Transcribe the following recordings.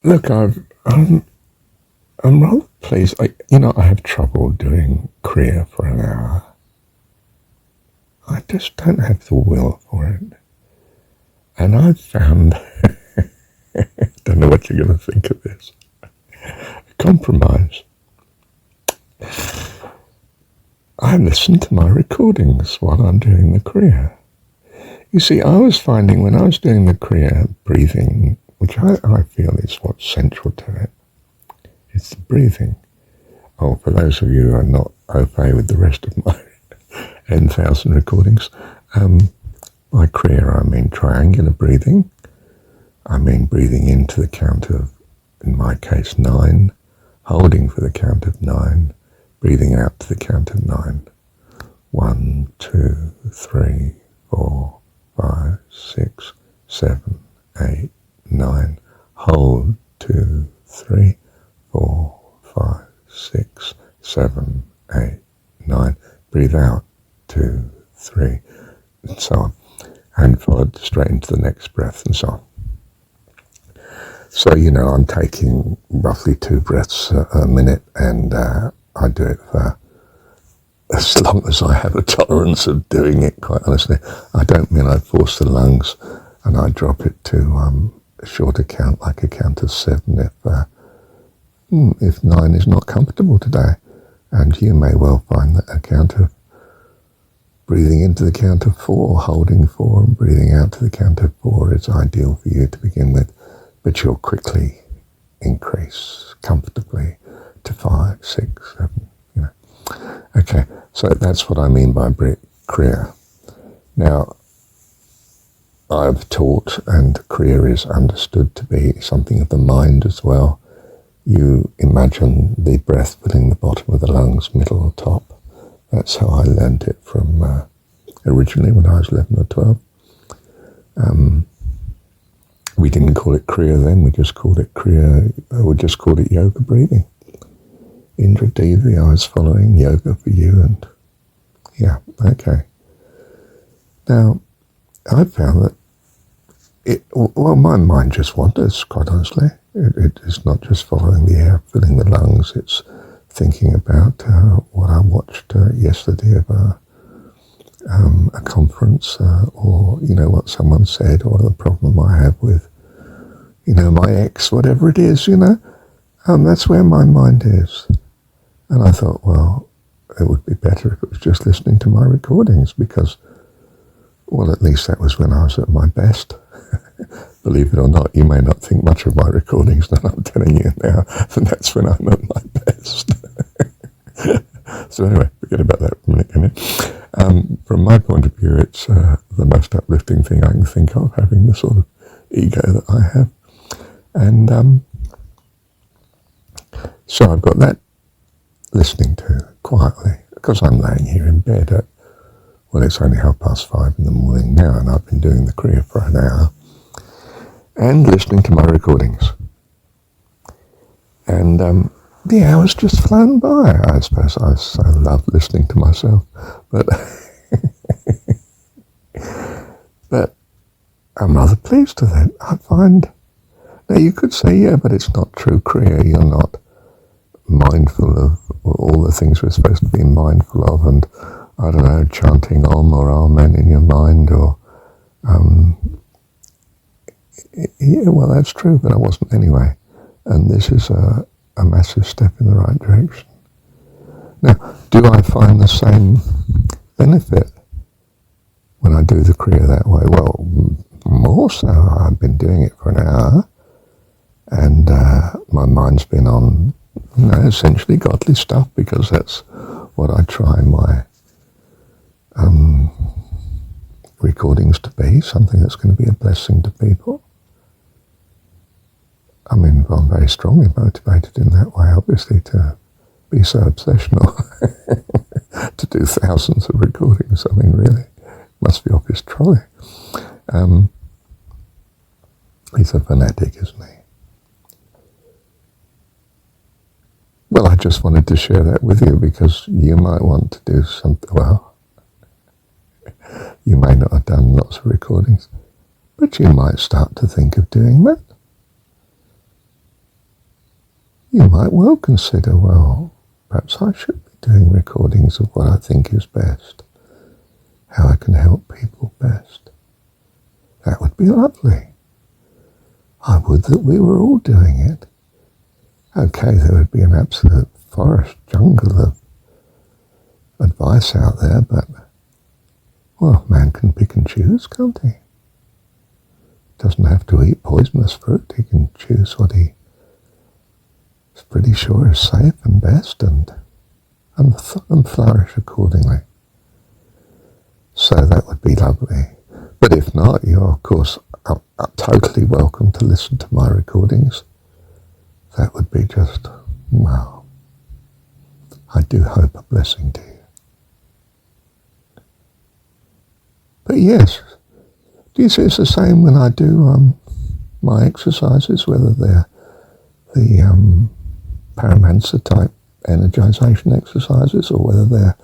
Look, I'm rather pleased. I have trouble doing Kriya for an hour. I just don't have the will for it. And I've found, don't know what you're going to think of this, a compromise. I listen to my recordings while I'm doing the Kriya. You see, I was finding when I was doing the Kriya breathing, which I feel is what's central to it, it's the breathing. Oh, for those of you who are not au fait with the rest of my N,000 recordings, by Kriya I mean triangular breathing. I mean breathing into the count of, in my case, 9, holding for the count of 9, breathing out to the count of 9. 1, 2, 3, 4, 5, 6, 7, 8, 9. Hold 2, 3, 4, 5, 6, 7, 8, 9. Breathe out 2, 3, and so on. And followed straight into the next breath and so on. So, I'm taking roughly 2 breaths a minute, and I do it for as long as I have a tolerance of doing it, quite honestly. I don't mean I force the lungs and I drop it to a shorter count, like a count of 7 if 9 is not comfortable today. And you may well find that a count of breathing into the count of 4, holding 4 and breathing out to the count of 4 is ideal for you to begin with, but you'll quickly increase comfortably to 5, 6, 7, Okay, so that's what I mean by Kriya. Now, I've taught, and Kriya is understood to be something of the mind as well. You imagine the breath filling the bottom of the lungs, middle or top. That's how I learned it from originally when I was 11 or 12. We didn't call it Kriya then, we just called it yoga breathing. Indra Devi I was following, yoga for you, and yeah, okay. Now, I found that my mind just wanders, quite honestly. It is not just following the air, filling the lungs, it's thinking about what I watched yesterday of a conference, or, what someone said, or the problem I have with, my ex, whatever it is, that's where my mind is. And I thought, well, it would be better if it was just listening to my recordings because, well, at least that was when I was at my best. Believe it or not, you may not think much of my recordings that I'm telling you now, and that's when I'm at my best. So anyway, forget about that for a minute, can you? From my point of view, it's the most uplifting thing I can think of, having the sort of ego that I have. And so I've got that listening to quietly, because I'm laying here in bed at, well, it's only 5:30 in the morning now, and I've been doing the Kriya for an hour, and listening to my recordings. And the hour's just flown by. I suppose I so love listening to myself, but but I'm rather pleased with it. I find, now you could say, yeah, but it's not true Kriya, you're not mindful of all the things we're supposed to be mindful of, and I don't know, chanting Om or Amen in your mind, or yeah, well, that's true, but I wasn't anyway, and this is a massive step in the right direction. Now, do I find the same benefit when I do the Kriya that way? Well, more so. I've been doing it for an hour, and my mind's been on essentially godly stuff, because that's what I try my recordings to be, something that's going to be a blessing to people. I mean, I'm very strongly motivated in that way, obviously, to be so obsessional, to do thousands of recordings. I mean, really, must be off his trolley. He's a fanatic, isn't he? Well, I just wanted to share that with you, because you might want to do something. Well, you may not have done lots of recordings, but you might start to think of doing that. you might well consider, well, perhaps I should be doing recordings of what I think is best, how I can help people best. That would be lovely. I would that we were all doing it. Okay, there would be an absolute forest jungle of advice out there, but, well, man can pick and choose, can't he? Doesn't have to eat poisonous fruit. He can choose what he is pretty sure is safe and best, and flourish accordingly. So that would be lovely. But if not, you're, of course, totally welcome to listen to my recordings. That would be just, wow. I do hope a blessing to you. But yes, do you see it's the same when I do my exercises, whether they're the Paramahansa type energization exercises or whether they're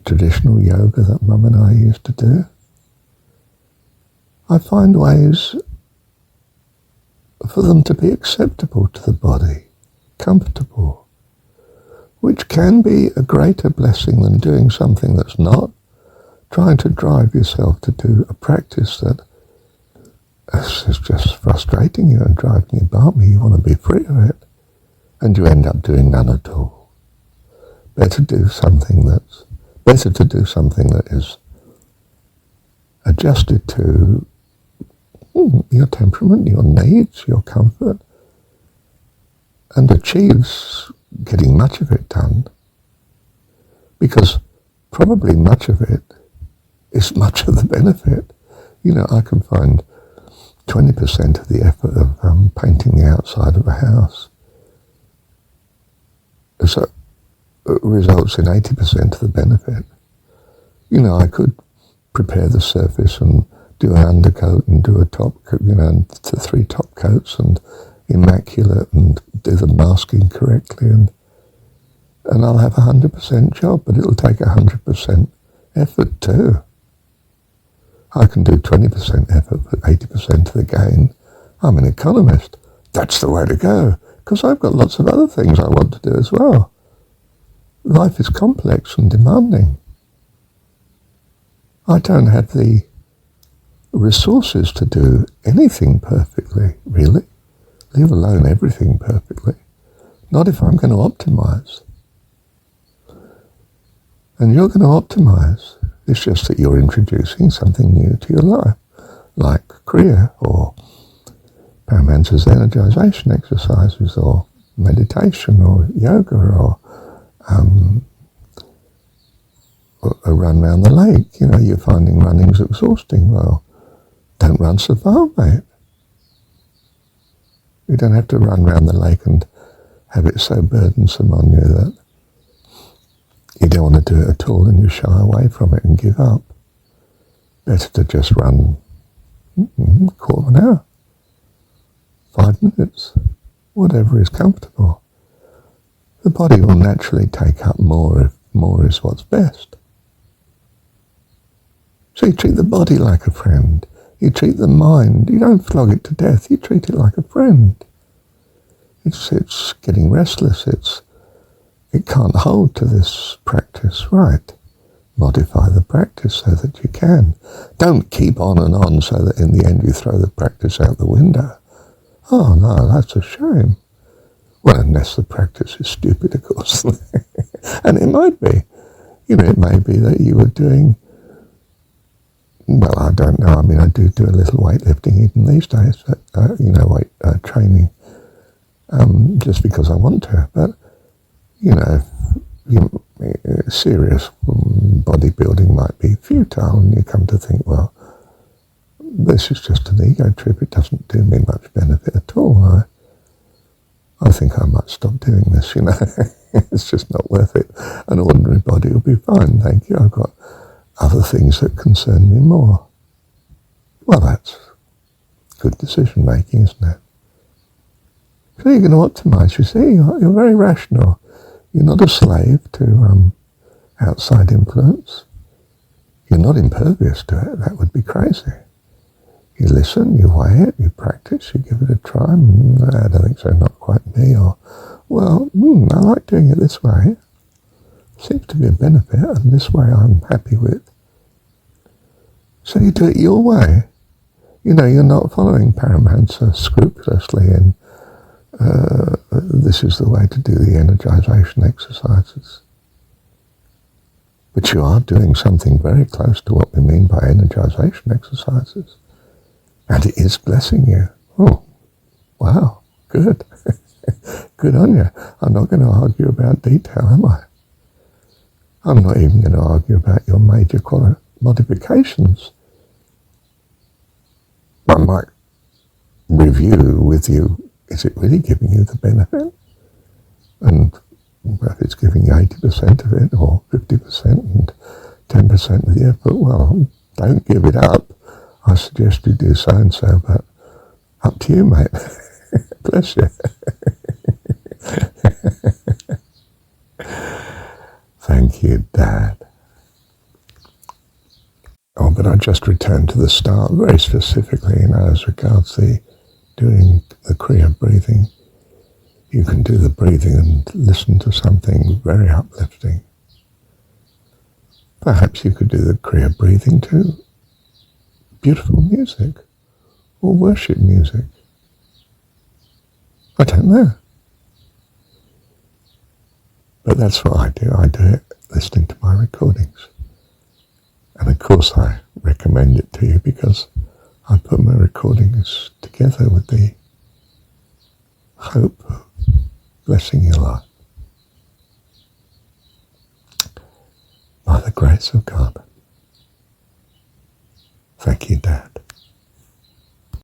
traditional yoga that Mum and I used to do. I find ways for them to be acceptable to the body, comfortable, which can be a greater blessing than doing something that's not, trying to drive yourself to do a practice that is just frustrating you and driving you balmy. You want to be free of it, and you end up doing none at all. Better to do something that is adjusted to your temperament, your needs, your comfort, and achieves getting much of it done, because probably much of it is much of the benefit. You know, I can find 20% of the effort of painting the outside of a house so results in 80% of the benefit. You know, I could prepare the surface and do an undercoat and do a top coat, you know, and 3 top coats and immaculate and do the masking correctly, and I'll have 100% job, but it'll take 100% effort too. I can do 20% effort but 80% of the gain. I'm an economist. That's the way to go, because I've got lots of other things I want to do as well. Life is complex and demanding. I don't have the resources to do anything perfectly, really, leave alone everything perfectly. Not if I'm going to optimize. And you're going to optimize. It's just that you're introducing something new to your life, like Kriya or Paramahansa's energization exercises or meditation or yoga or a run round the lake. You know, you're finding running's exhausting. Well, don't run so far, mate. You don't have to run round the lake and have it so burdensome on you that you don't want to do it at all and you shy away from it and give up. Better to just run quarter of an hour, 5 minutes, whatever is comfortable. The body will naturally take up more if more is what's best. So you treat the body like a friend. You treat the mind. You don't flog it to death. You treat it like a friend. It's getting restless. It can't hold to this practice, right? Modify the practice so that you can. Don't keep on and on so that in the end you throw the practice out the window. Oh no, that's a shame. Well, unless the practice is stupid, of course. And it might be. You know, it may be that you were doing, well, I don't know. I mean, I do a little weightlifting even these days, but, weight training, just because I want to. But, you know, serious bodybuilding might be futile, and you come to think, well, this is just an ego trip. It doesn't do me much benefit at all. I think I might stop doing this, you know. It's just not worth it. An ordinary body will be fine, thank you. I've got other things that concern me more. Well, that's good decision making, isn't it? So you're going to optimize, you see. You're very rational. You're not a slave to outside influence. You're not impervious to it. That would be crazy. You listen, you weigh it, you practice, you give it a try. I don't think so, not quite me. Or, well, I like doing it this way. Seems to be a benefit, and this way I'm happy with. So you do it your way. You know, you're not following Paramahansa scrupulously, and this is the way to do the energization exercises. But you are doing something very close to what we mean by energization exercises. And it is blessing you. Oh, wow, good. Good on you. I'm not going to argue about detail, am I? I'm not even going to argue about your major modifications. I might review with you, is it really giving you the benefit? And if it's giving you 80% of it, or 50% and 10% of the effort, well, don't give it up. I suggest you do so-and-so, but up to you, mate. Bless you. Thank you, Dad. Oh, but I just returned to the start very specifically, as regards doing the Kriya breathing. You can do the breathing and listen to something very uplifting. Perhaps you could do the Kriya breathing to beautiful music or worship music. I don't know. But that's what I do. I do it listening to my recordings. And of course I recommend it to you because I put my recordings together with the hope of blessing your life. By the grace of God. Thank you, Dad.